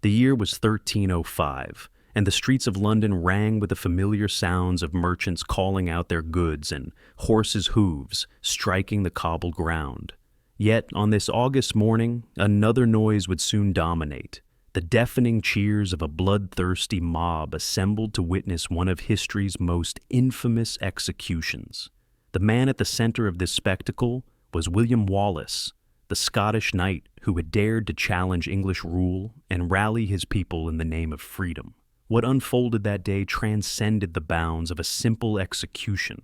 The year was 1305, and the streets of London rang with the familiar sounds of merchants calling out their goods and horses' hooves striking the cobbled ground. Yet, on this August morning, another noise would soon dominate: the deafening cheers of a bloodthirsty mob assembled to witness one of history's most infamous executions. The man at the center of this spectacle was William Wallace, the Scottish knight who had dared to challenge English rule and rally his people in the name of freedom. What unfolded that day transcended the bounds of a simple execution.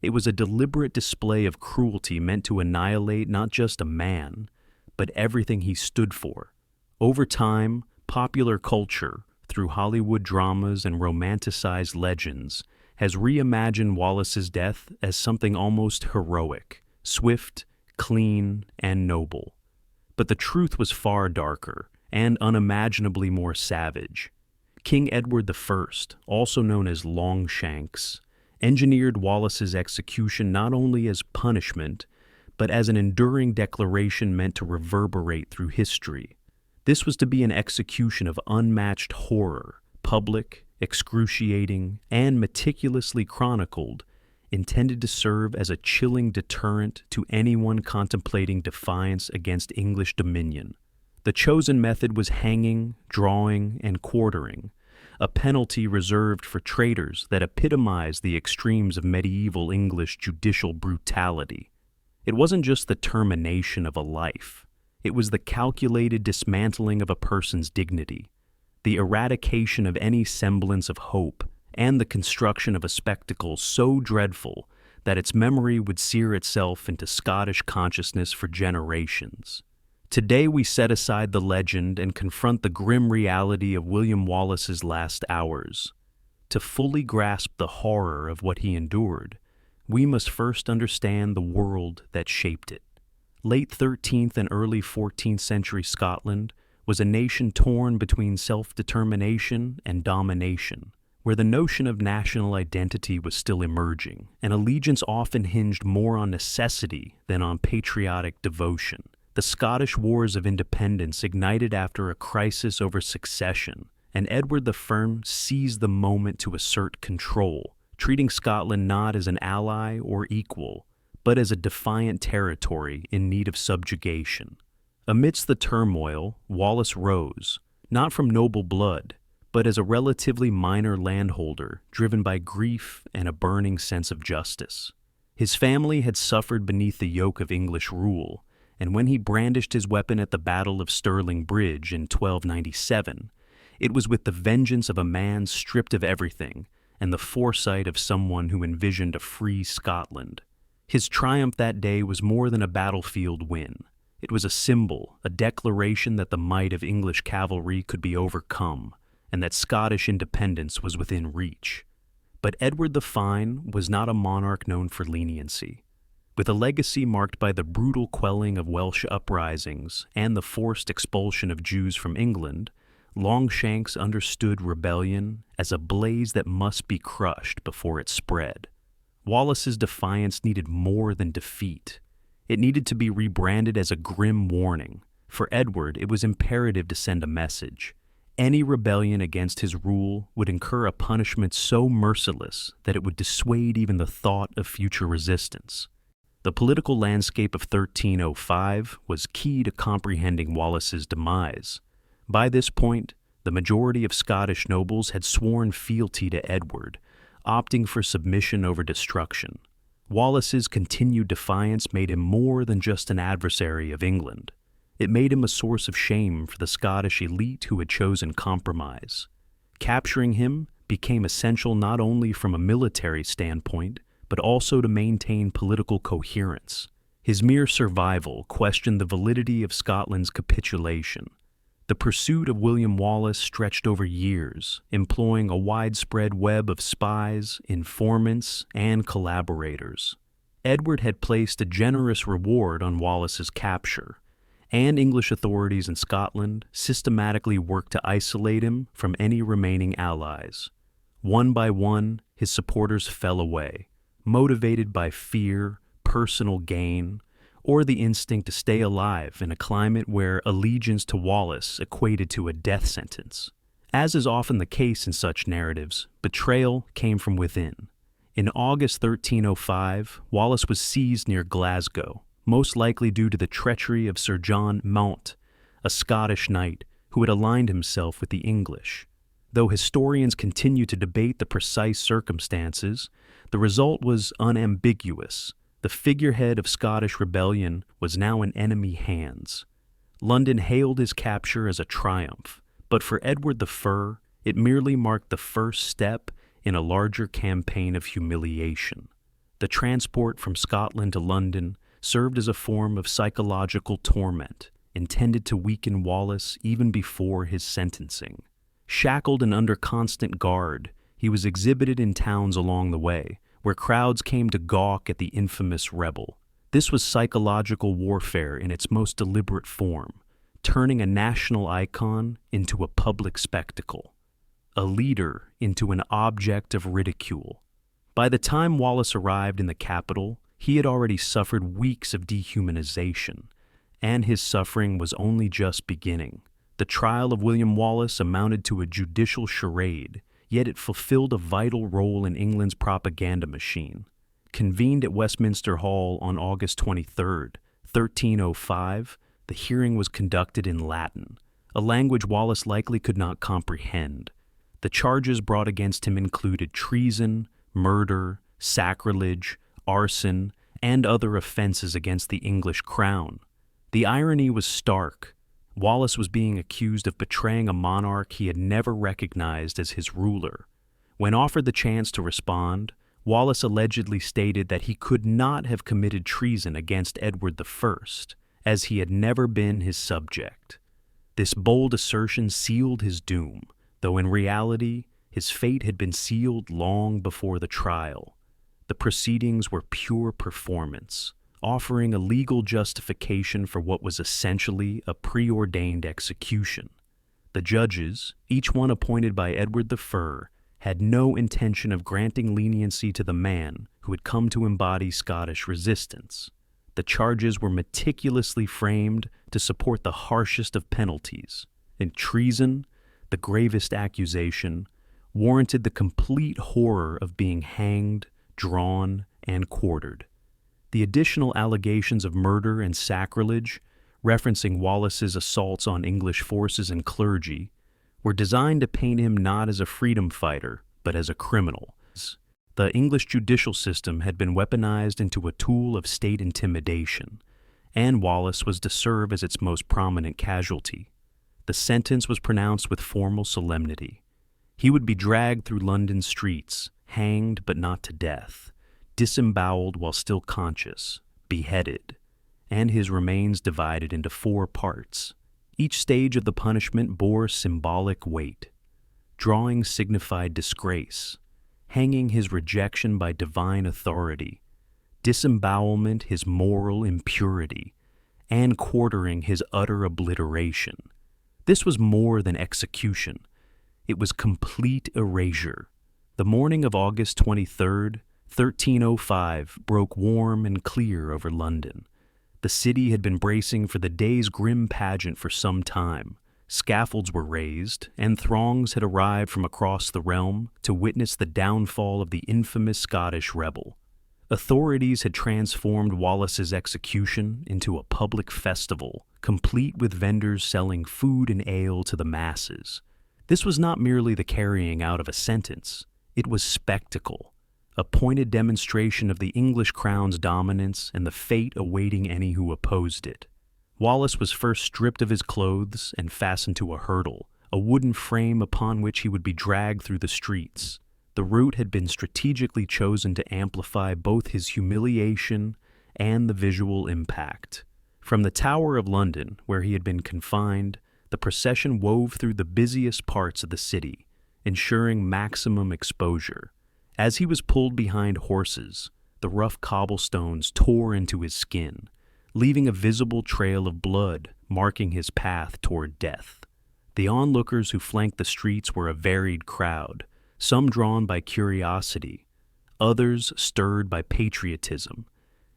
It was a deliberate display of cruelty meant to annihilate not just a man, but everything he stood for. Over time, popular culture, through Hollywood dramas and romanticized legends, has reimagined Wallace's death as something almost heroic, swift, clean, and noble. But the truth was far darker and unimaginably more savage. King Edward I, also known as Longshanks, engineered Wallace's execution not only as punishment, but as an enduring declaration meant to reverberate through history. This was to be an execution of unmatched horror, public, excruciating, and meticulously chronicled, intended to serve as a chilling deterrent to anyone contemplating defiance against English dominion. The chosen method was hanging, drawing, and quartering, a penalty reserved for traitors that epitomized the extremes of medieval English judicial brutality. It wasn't just the termination of a life. It was the calculated dismantling of a person's dignity, the eradication of any semblance of hope, and the construction of a spectacle so dreadful that its memory would sear itself into Scottish consciousness for generations. Today we set aside the legend and confront the grim reality of William Wallace's last hours. To fully grasp the horror of what he endured, we must first understand the world that shaped it. Late 13th and early 14th century Scotland was a nation torn between self-determination and domination, where the notion of national identity was still emerging, and allegiance often hinged more on necessity than on patriotic devotion. The Scottish Wars of Independence ignited after a crisis over succession, and Edward I seized the moment to assert control, treating Scotland not as an ally or equal, but as a defiant territory in need of subjugation. Amidst the turmoil, Wallace rose, not from noble blood, but as a relatively minor landholder driven by grief and a burning sense of justice. His family had suffered beneath the yoke of English rule, and when he brandished his weapon at the Battle of Stirling Bridge in 1297, it was with the vengeance of a man stripped of everything and the foresight of someone who envisioned a free Scotland. His triumph that day was more than a battlefield win. It was a symbol, a declaration that the might of English cavalry could be overcome, and that Scottish independence was within reach. But Edward the Fine was not a monarch known for leniency. With a legacy marked by the brutal quelling of Welsh uprisings and the forced expulsion of Jews from England, Longshanks understood rebellion as a blaze that must be crushed before it spread. Wallace's defiance needed more than defeat. It needed to be rebranded as a grim warning. For Edward, it was imperative to send a message. Any rebellion against his rule would incur a punishment so merciless that it would dissuade even the thought of future resistance. The political landscape of 1305 was key to comprehending Wallace's demise. By this point, the majority of Scottish nobles had sworn fealty to Edward, opting for submission over destruction. Wallace's continued defiance made him more than just an adversary of England. It made him a source of shame for the Scottish elite who had chosen compromise. Capturing him became essential not only from a military standpoint, but also to maintain political coherence. His mere survival questioned the validity of Scotland's capitulation. The pursuit of William Wallace stretched over years, employing a widespread web of spies, informants, and collaborators. Edward had placed a generous reward on Wallace's capture, and English authorities in Scotland systematically worked to isolate him from any remaining allies. One by one, his supporters fell away, motivated by fear, personal gain, or the instinct to stay alive in a climate where allegiance to Wallace equated to a death sentence. As is often the case in such narratives, betrayal came from within. In August 1305, Wallace was seized near Glasgow, most likely due to the treachery of Sir John Mount, a Scottish knight who had aligned himself with the English. Though historians continue to debate the precise circumstances, the result was unambiguous. The figurehead of Scottish rebellion was now in enemy hands. London hailed his capture as a triumph, but for Edward the Fur, it merely marked the first step in a larger campaign of humiliation. The transport from Scotland to London served as a form of psychological torment, intended to weaken Wallace even before his sentencing. Shackled and under constant guard, he was exhibited in towns along the way, where crowds came to gawk at the infamous rebel. This was psychological warfare in its most deliberate form, turning a national icon into a public spectacle, a leader into an object of ridicule. By the time Wallace arrived in the capital, he had already suffered weeks of dehumanization, and his suffering was only just beginning. The trial of William Wallace amounted to a judicial charade, yet it fulfilled a vital role in England's propaganda machine. Convened at Westminster Hall on August 23, 1305, the hearing was conducted in Latin, a language Wallace likely could not comprehend. The charges brought against him included treason, murder, sacrilege, arson, and other offenses against the English crown. The irony was stark. Wallace was being accused of betraying a monarch he had never recognized as his ruler. When offered the chance to respond, Wallace allegedly stated that he could not have committed treason against Edward I, as he had never been his subject. This bold assertion sealed his doom, though in reality, his fate had been sealed long before the trial. The proceedings were pure performance, offering a legal justification for what was essentially a preordained execution. The judges, each one appointed by Edward I, had no intention of granting leniency to the man who had come to embody Scottish resistance. The charges were meticulously framed to support the harshest of penalties, and treason, the gravest accusation, warranted the complete horror of being hanged, drawn, and quartered. The additional allegations of murder and sacrilege, referencing Wallace's assaults on English forces and clergy, were designed to paint him not as a freedom fighter, but as a criminal. The English judicial system had been weaponized into a tool of state intimidation, and Wallace was to serve as its most prominent casualty. The sentence was pronounced with formal solemnity. He would be dragged through London's streets, hanged but not to death, disemboweled while still conscious, beheaded, and his remains divided into 4 parts. Each stage of the punishment bore symbolic weight. Drawing signified disgrace, hanging his rejection by divine authority, disembowelment his moral impurity, and quartering his utter obliteration. This was more than execution. It was complete erasure. The morning of August 23, 1305, broke warm and clear over London. The city had been bracing for the day's grim pageant for some time. Scaffolds were raised, and throngs had arrived from across the realm to witness the downfall of the infamous Scottish rebel. Authorities had transformed Wallace's execution into a public festival, complete with vendors selling food and ale to the masses. This was not merely the carrying out of a sentence. It was spectacle, a pointed demonstration of the English crown's dominance and the fate awaiting any who opposed it. Wallace was first stripped of his clothes and fastened to a hurdle, a wooden frame upon which he would be dragged through the streets. The route had been strategically chosen to amplify both his humiliation and the visual impact. From the Tower of London, where he had been confined, the procession wove through the busiest parts of the city, ensuring maximum exposure. As he was pulled behind horses, the rough cobblestones tore into his skin, leaving a visible trail of blood marking his path toward death. The onlookers who flanked the streets were a varied crowd, some drawn by curiosity, others stirred by patriotism,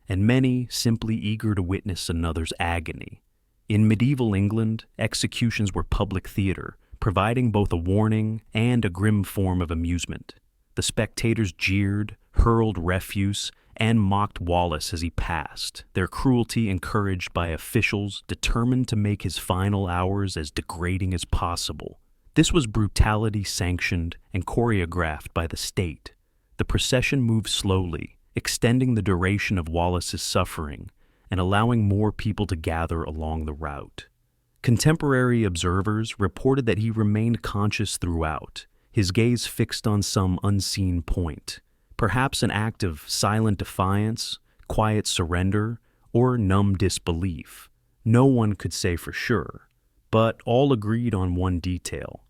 and many simply eager to witness another's agony. In medieval England, executions were public theater, providing both a warning and a grim form of amusement. The spectators jeered, hurled refuse, and mocked Wallace as he passed, their cruelty encouraged by officials determined to make his final hours as degrading as possible. This was brutality sanctioned and choreographed by the state. The procession moved slowly, extending the duration of Wallace's suffering and allowing more people to gather along the route. Contemporary observers reported that he remained conscious throughout, his gaze fixed on some unseen point, perhaps an act of silent defiance, quiet surrender, or numb disbelief. No one could say for sure, but all agreed on one detail.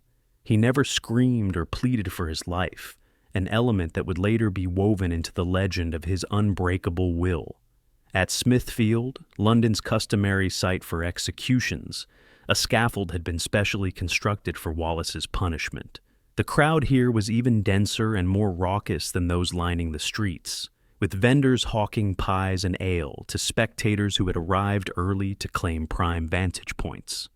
He never screamed or pleaded for his life, an element that would later be woven into the legend of his unbreakable will. At Smithfield, London's customary site for executions, a scaffold had been specially constructed for Wallace's punishment. The crowd here was even denser and more raucous than those lining the streets, with vendors hawking pies and ale to spectators who had arrived early to claim prime vantage points.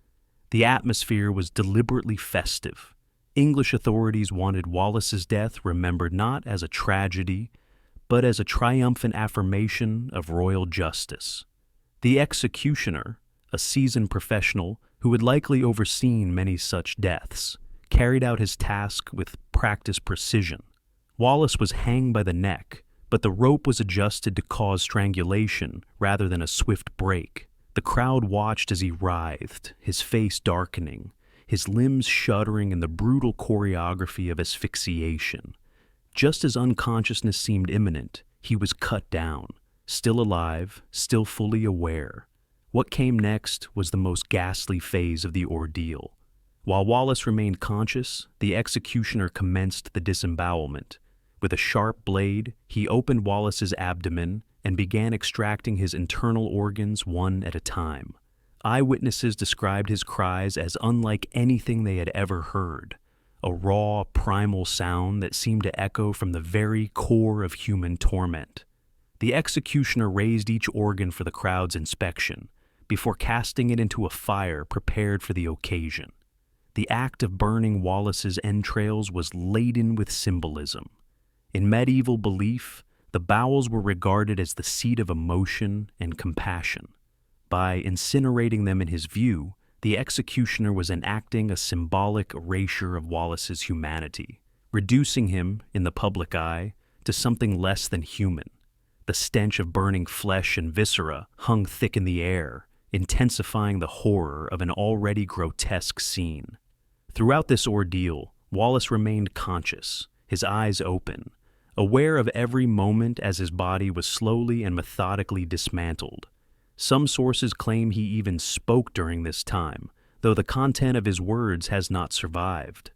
The atmosphere was deliberately festive. English authorities wanted Wallace's death remembered not as a tragedy, but as a triumphant affirmation of royal justice. The executioner, a seasoned professional who had likely overseen many such deaths, carried out his task with practiced precision. Wallace was hanged by the neck, but the rope was adjusted to cause strangulation rather than a swift break. The crowd watched as he writhed, his face darkening, his limbs shuddering in the brutal choreography of asphyxiation. Just as unconsciousness seemed imminent, he was cut down, still alive, still fully aware. What came next was the most ghastly phase of the ordeal. While Wallace remained conscious, the executioner commenced the disembowelment. With a sharp blade, he opened Wallace's abdomen and began extracting his internal organs one at a time. Eyewitnesses described his cries as unlike anything they had ever heard, a raw, primal sound that seemed to echo from the very core of human torment. The executioner raised each organ for the crowd's inspection, before casting it into a fire prepared for the occasion. The act of burning Wallace's entrails was laden with symbolism. In medieval belief, the bowels were regarded as the seat of emotion and compassion. By incinerating them in his view, the executioner was enacting a symbolic erasure of Wallace's humanity, reducing him, in the public eye, to something less than human. The stench of burning flesh and viscera hung thick in the air, intensifying the horror of an already grotesque scene. Throughout this ordeal, Wallace remained conscious, his eyes open, aware of every moment as his body was slowly and methodically dismantled. Some sources claim he even spoke during this time, though the content of his words has not survived.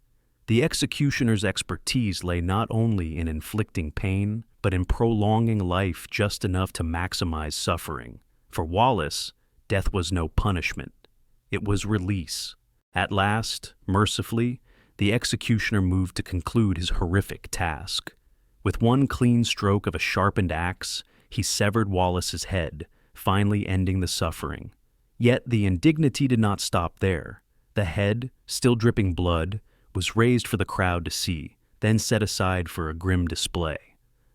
The executioner's expertise lay not only in inflicting pain, but in prolonging life just enough to maximize suffering. For Wallace, death was no punishment. It was release. At last, mercifully, the executioner moved to conclude his horrific task. With one clean stroke of a sharpened axe, he severed Wallace's head, finally ending the suffering. Yet the indignity did not stop there. The head, still dripping blood, was raised for the crowd to see, then set aside for a grim display.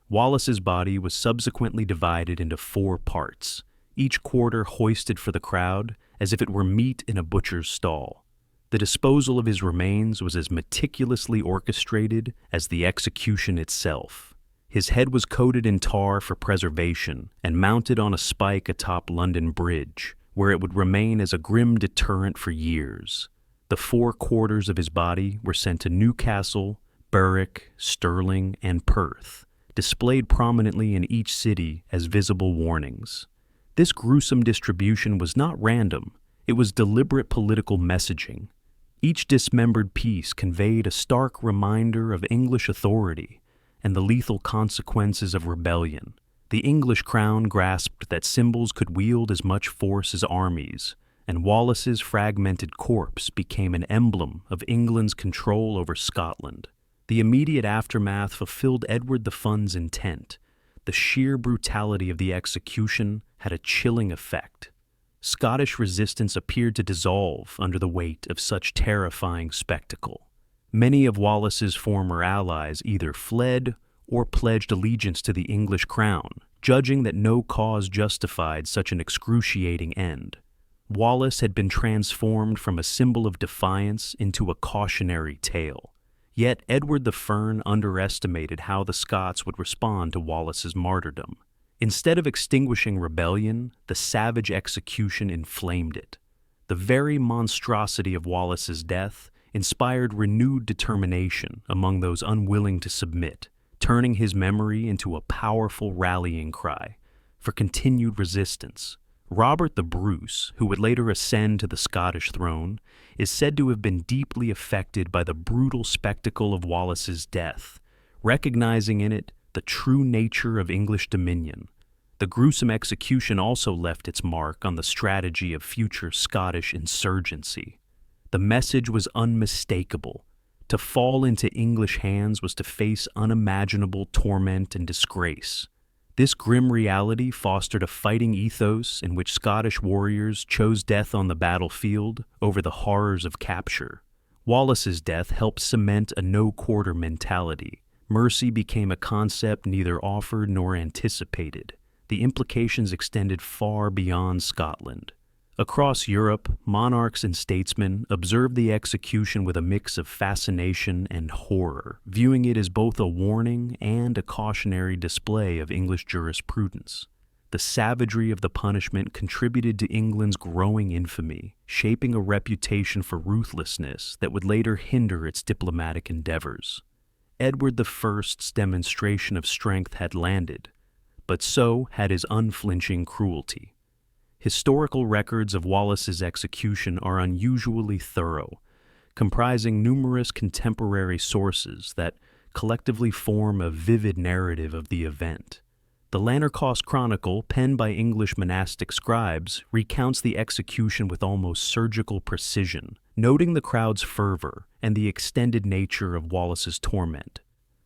Wallace's body was subsequently divided into 4 parts, each quarter hoisted for the crowd as if it were meat in a butcher's stall. The disposal of his remains was as meticulously orchestrated as the execution itself. His head was coated in tar for preservation and mounted on a spike atop London Bridge, where it would remain as a grim deterrent for years. The 4 quarters of his body were sent to Newcastle, Berwick, Stirling, and Perth, displayed prominently in each city as visible warnings. This gruesome distribution was not random, it was deliberate political messaging. Each dismembered piece conveyed a stark reminder of English authority and the lethal consequences of rebellion. The English crown grasped that symbols could wield as much force as armies, and Wallace's fragmented corpse became an emblem of England's control over Scotland. The immediate aftermath fulfilled Edward the Fun's intent. the sheer brutality of the execution had a chilling effect. Scottish resistance appeared to dissolve under the weight of such terrifying spectacle. Many of Wallace's former allies either fled or pledged allegiance to the English crown, judging that no cause justified such an excruciating end. Wallace had been transformed from a symbol of defiance into a cautionary tale. Yet Edward the Fern underestimated how the Scots would respond to Wallace's martyrdom. Instead of extinguishing rebellion, the savage execution inflamed it. The very monstrosity of Wallace's death inspired renewed determination among those unwilling to submit, turning his memory into a powerful rallying cry for continued resistance. Robert the Bruce, who would later ascend to the Scottish throne, is said to have been deeply affected by the brutal spectacle of Wallace's death, recognizing in it the true nature of English dominion. The gruesome execution also left its mark on the strategy of future Scottish insurgency. The message was unmistakable. To fall into English hands was to face unimaginable torment and disgrace. This grim reality fostered a fighting ethos in which Scottish warriors chose death on the battlefield over the horrors of capture. Wallace's death helped cement a no-quarter mentality. Mercy became a concept neither offered nor anticipated. The implications extended far beyond Scotland. Across Europe, monarchs and statesmen observed the execution with a mix of fascination and horror, viewing it as both a warning and a cautionary display of English jurisprudence. The savagery of the punishment contributed to England's growing infamy, shaping a reputation for ruthlessness that would later hinder its diplomatic endeavors. Edward I's demonstration of strength had landed, but so had his unflinching cruelty. Historical records of Wallace's execution are unusually thorough, comprising numerous contemporary sources that collectively form a vivid narrative of the event. The Lanercost Chronicle, penned by English monastic scribes, recounts the execution with almost surgical precision, noting the crowd's fervor and the extended nature of Wallace's torment.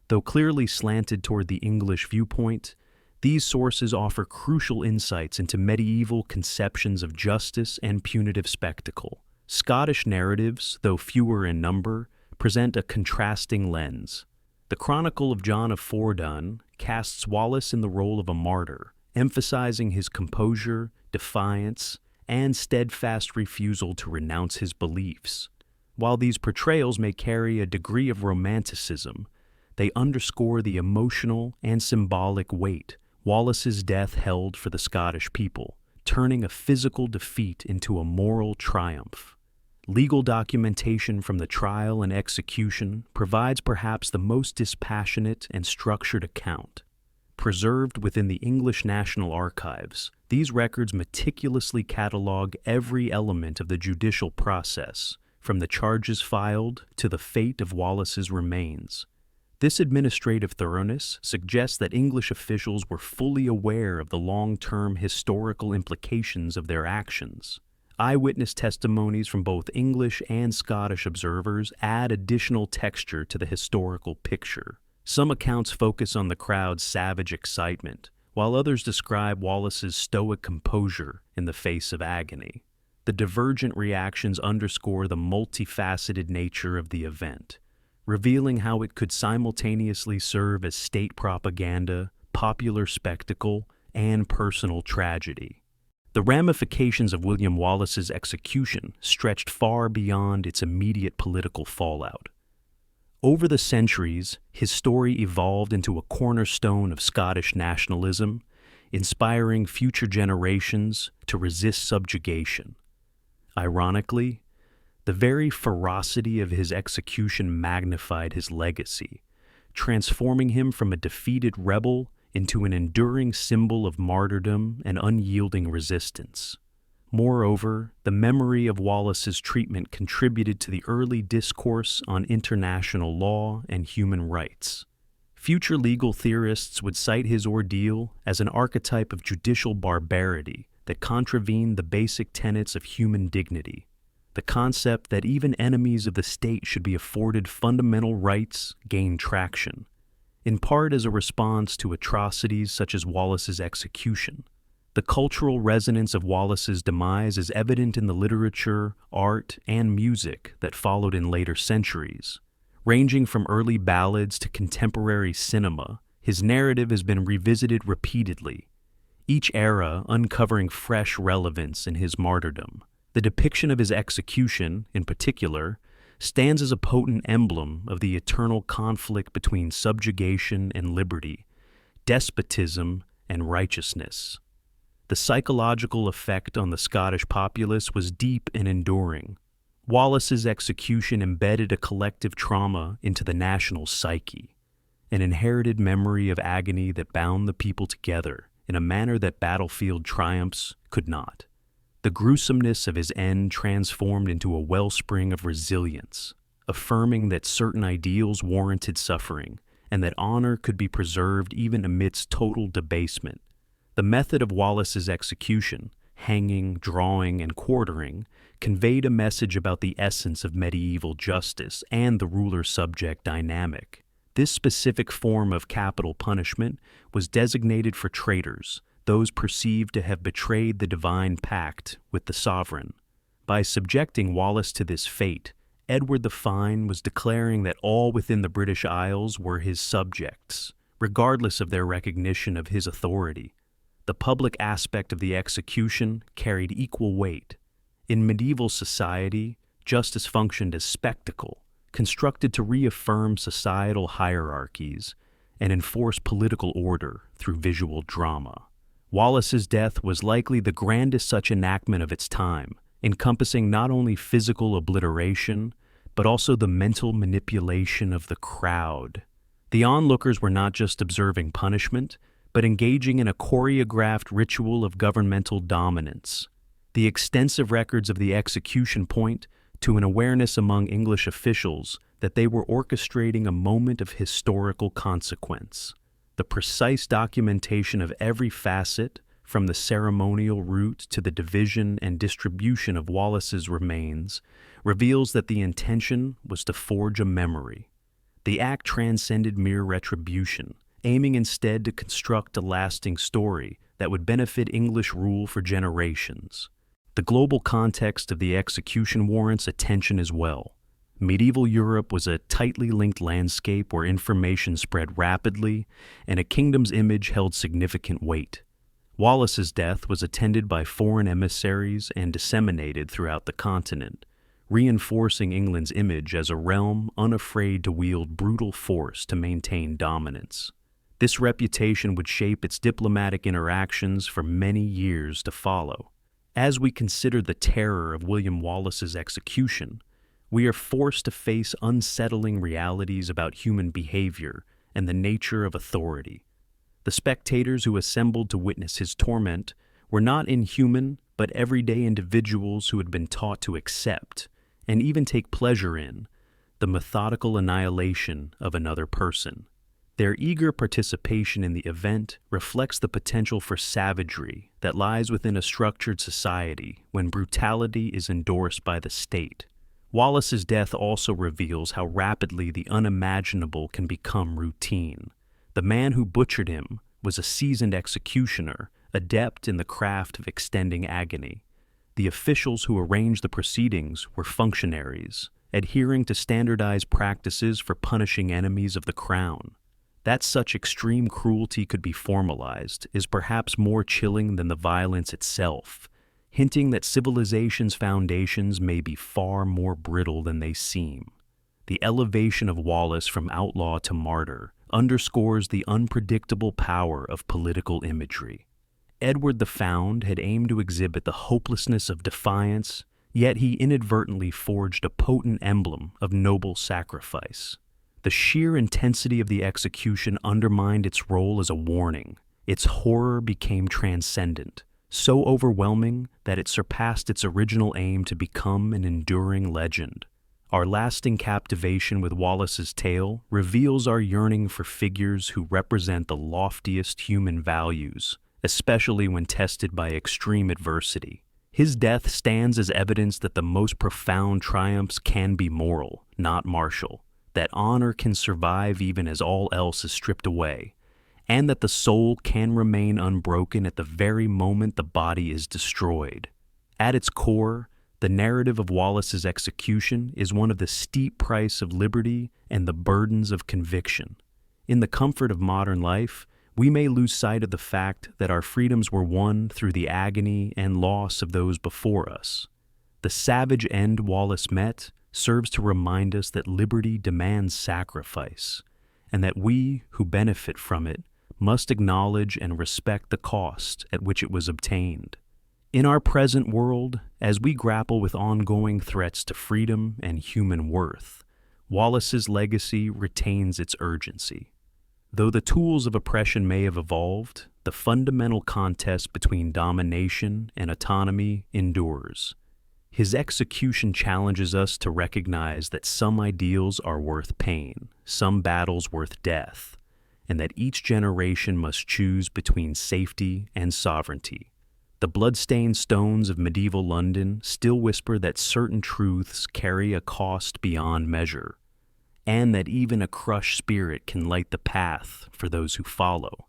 Though clearly slanted toward the English viewpoint, these sources offer crucial insights into medieval conceptions of justice and punitive spectacle. Scottish narratives, though fewer in number, present a contrasting lens. The Chronicle of John of Fordun casts Wallace in the role of a martyr, emphasizing his composure, defiance, and steadfast refusal to renounce his beliefs. While these portrayals may carry a degree of romanticism, they underscore the emotional and symbolic weight Wallace's death held for the Scottish people, turning a physical defeat into a moral triumph. Legal documentation from the trial and execution provides perhaps the most dispassionate and structured account. Preserved within the English National Archives, these records meticulously catalog every element of the judicial process, from the charges filed to the fate of Wallace's remains. This administrative thoroughness suggests that English officials were fully aware of the long-term historical implications of their actions. Eyewitness testimonies from both English and Scottish observers add additional texture to the historical picture. Some accounts focus on the crowd's savage excitement, while others describe Wallace's stoic composure in the face of agony. The divergent reactions underscore the multifaceted nature of the event, revealing how it could simultaneously serve as state propaganda, popular spectacle, and personal tragedy. The ramifications of William Wallace's execution stretched far beyond its immediate political fallout. Over the centuries, his story evolved into a cornerstone of Scottish nationalism, inspiring future generations to resist subjugation. Ironically, the very ferocity of his execution magnified his legacy, transforming him from a defeated rebel into an enduring symbol of martyrdom and unyielding resistance. Moreover, the memory of Wallace's treatment contributed to the early discourse on international law and human rights. Future legal theorists would cite his ordeal as an archetype of judicial barbarity that contravened the basic tenets of human dignity. The concept that even enemies of the state should be afforded fundamental rights gained traction. in part as a response to atrocities such as Wallace's execution. The cultural resonance of Wallace's demise is evident in the literature, art, and music that followed in later centuries. Ranging from early ballads to contemporary cinema, his narrative has been revisited repeatedly, each era uncovering fresh relevance in his martyrdom. The depiction of his execution, in particular, stands as a potent emblem of the eternal conflict between subjugation and liberty, despotism and righteousness. The psychological effect on the Scottish populace was deep and enduring. Wallace's execution embedded a collective trauma into the national psyche, an inherited memory of agony that bound the people together in a manner that battlefield triumphs could not. The gruesomeness of his end transformed into a wellspring of resilience, affirming that certain ideals warranted suffering and that honor could be preserved even amidst total debasement. The method of Wallace's execution, hanging, drawing, and quartering, conveyed a message about the essence of medieval justice and the ruler-subject dynamic. This specific form of capital punishment was designated for traitors, those perceived to have betrayed the divine pact with the sovereign. By subjecting Wallace to this fate, Edward the Fine was declaring that all within the British Isles were his subjects, regardless of their recognition of his authority. The public aspect of the execution carried equal weight. In medieval society, justice functioned as spectacle, constructed to reaffirm societal hierarchies and enforce political order through visual drama. Wallace's death was likely the grandest such enactment of its time, encompassing not only physical obliteration, but also the mental manipulation of the crowd. The onlookers were not just observing punishment, but engaging in a choreographed ritual of governmental dominance. The extensive records of the execution point to an awareness among English officials that they were orchestrating a moment of historical consequence. The precise documentation of every facet, from the ceremonial route to the division and distribution of Wallace's remains, reveals that the intention was to forge a memory. The act transcended mere retribution, aiming instead to construct a lasting story that would benefit English rule for generations. The global context of the execution warrants attention as well. Medieval Europe was a tightly linked landscape where information spread rapidly, and a kingdom's image held significant weight. Wallace's death was attended by foreign emissaries and disseminated throughout the continent, reinforcing England's image as a realm unafraid to wield brutal force to maintain dominance. This reputation would shape its diplomatic interactions for many years to follow. As we consider the terror of William Wallace's execution, we are forced to face unsettling realities about human behavior and the nature of authority. The spectators who assembled to witness his torment were not inhuman, but everyday individuals who had been taught to accept, and even take pleasure in, the methodical annihilation of another person. Their eager participation in the event reflects the potential for savagery that lies within a structured society when brutality is endorsed by the state. Wallace's death also reveals how rapidly the unimaginable can become routine. The man who butchered him was a seasoned executioner, adept in the craft of extending agony. The officials who arranged the proceedings were functionaries, adhering to standardized practices for punishing enemies of the crown. That such extreme cruelty could be formalized is perhaps more chilling than the violence itself, hinting that civilization's foundations may be far more brittle than they seem. The elevation of Wallace from outlaw to martyr underscores the unpredictable power of political imagery. Edward the Found had aimed to exhibit the hopelessness of defiance, yet he inadvertently forged a potent emblem of noble sacrifice. The sheer intensity of the execution undermined its role as a warning. Its horror became transcendent, so overwhelming that it surpassed its original aim to become an enduring legend. Our lasting captivation with Wallace's tale reveals our yearning for figures who represent the loftiest human values, especially when tested by extreme adversity. His death stands as evidence that the most profound triumphs can be moral, not martial. that honor can survive even as all else is stripped away, and that the soul can remain unbroken at the very moment the body is destroyed. At its core, the narrative of Wallace's execution is one of the steep price of liberty and the burdens of conviction. In the comfort of modern life, we may lose sight of the fact that our freedoms were won through the agony and loss of those before us. The savage end Wallace met serves to remind us that liberty demands sacrifice, and that we, who benefit from it, must acknowledge and respect the cost at which it was obtained. In our present world, as we grapple with ongoing threats to freedom and human worth, Wallace's legacy retains its urgency. Though the tools of oppression may have evolved, the fundamental contest between domination and autonomy endures. His execution challenges us to recognize that some ideals are worth pain, some battles worth death, and that each generation must choose between safety and sovereignty. The blood-stained stones of medieval London still whisper that certain truths carry a cost beyond measure, and that even a crushed spirit can light the path for those who follow.